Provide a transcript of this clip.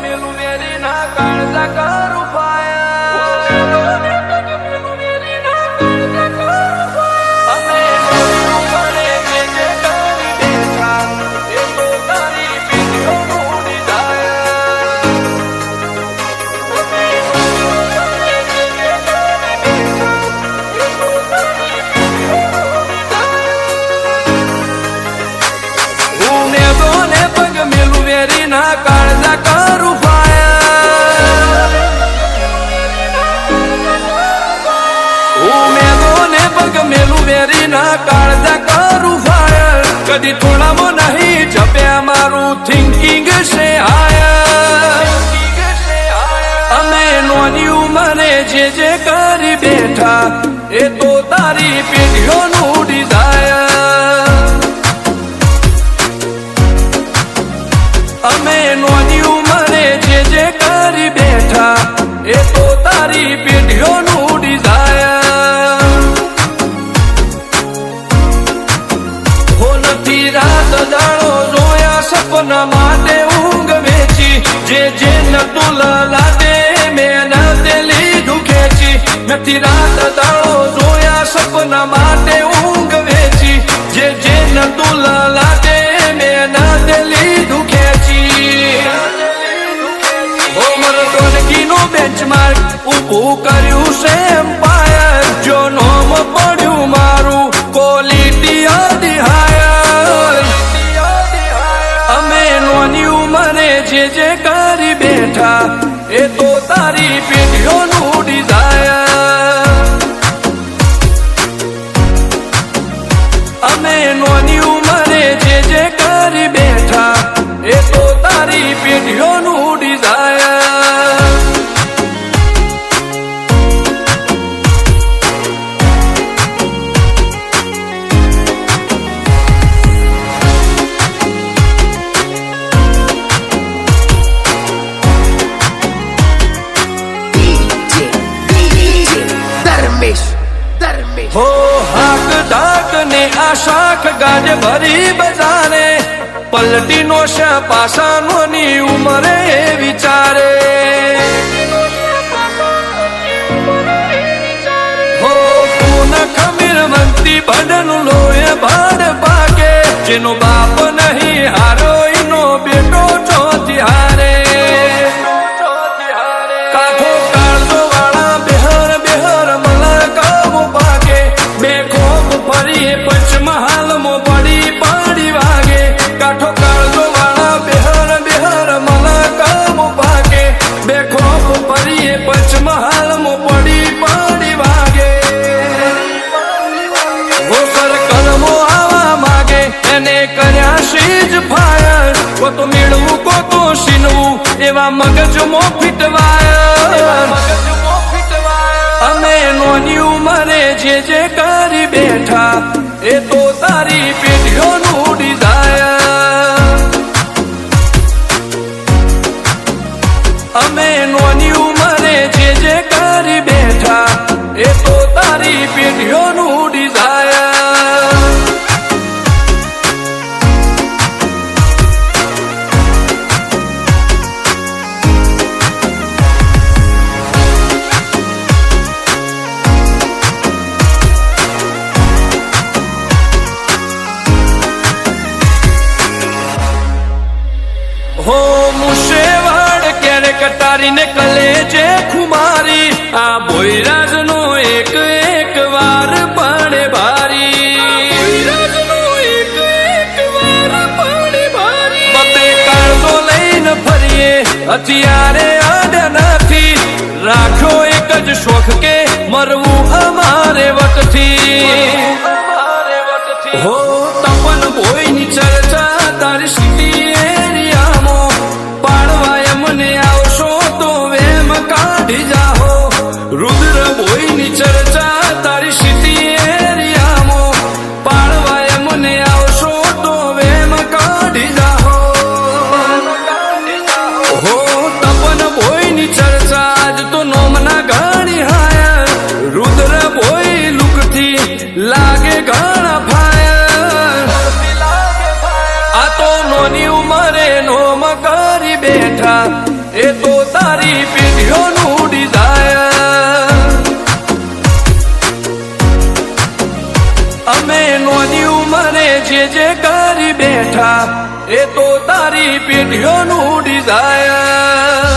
મેલું વેરી ના કાળજા કરું ના કાળજા કરું હું મેદોને પગ મેલું વેરી ના કાળજા કરું ફાયર કદી થોડામાં નહીં જપ્યા મારું થિંકિંગ છે હાયર અમે નોની ઉંમરે જે કરી બેઠા એ તો તારી પેઢીઓનું ડિઝાયર અમે નોની ઉંમરે જે કરી બેઠા એ તો તારી પેઢીઓનું ડિઝાયર હો નથી રાત દાડો જોયા સપના માટે ઊંઘ વેચી જે નતું લાગે મેં તે લીધું ખેંચી નથી રાત દાડો જોયા સપના માટે ઊંઘ વેચી જે નતું લાગે મેં તે લીધું બેન્ચમાર્ક ઊભું કર્યું છે એમ્પાયર જો નોમ પડ્યું મારું ક્વોલિટી અધી હાયર અમે નોની ઉંમરે જે કરી બેઠા એ તો તારી પેઢીઓનું ડિઝાયર અમે નોની ઉંમરે જે કરી બેઠા એ તો તારી પેઢીઓનું ડિઝાયર हो हाक डाक ने आशाख गाज भरी बजारे पलटी नो पासा नोनी उमरे विचारे हो पून खमीर मंती बदन लोए बाड़ पाके जेनो बाप नहीं हारो इनो बेटो चौथी हारे काठो काळजो वाला बेहर बेहर मला कामो पाके बेखोब फरी पंचमहाल मो बड़ी पाड़ी वागे काठो काळजो वाला बेहर बेहर मला कामो पाके बेखोब फरी पंचमहाल मो बड़ी पाड़ी वागे वो सर्कल मो आवा मागे एने कर्या शीज फायर को तो मेळवू को तो शीनवू एवा मगज मो फिटवायर અમે નોની ઉંમરે જે કરી બેઠા એ તો તારી પેઢીઓનું ડિઝાયર અમે નોની ઉંમરે જે કરી બેઠા એ તો તારી પેઢીઓનું ડિઝાયર हो मुशेवाड़ क्यारे कटारी ने कलेजे खुमारी आ बोईराज नो एक एक वार पाड़े भारी बते काळजो लईने फरीए हथियारे आड्या नथी राख्यो एक ज शोख के मरवू अमारे वटथी हो तपन भोईनी चर्चा तारी सिटी रुद्र भोईनी चर्चा तारी सिटी एरियामो पाळवाय मने आवशो तो वेम काढी जाहो हो तपन भोईनी चर्चा आज तो नोमना घणी हाय रुद्र भोई लुकथी लागे એ તો તારી પેઢીઓનું ડિઝાયર. અમે નોની ઉંમરે જે કરી બેઠા એ તો તારી પેઢીઓનું ડિઝાયર.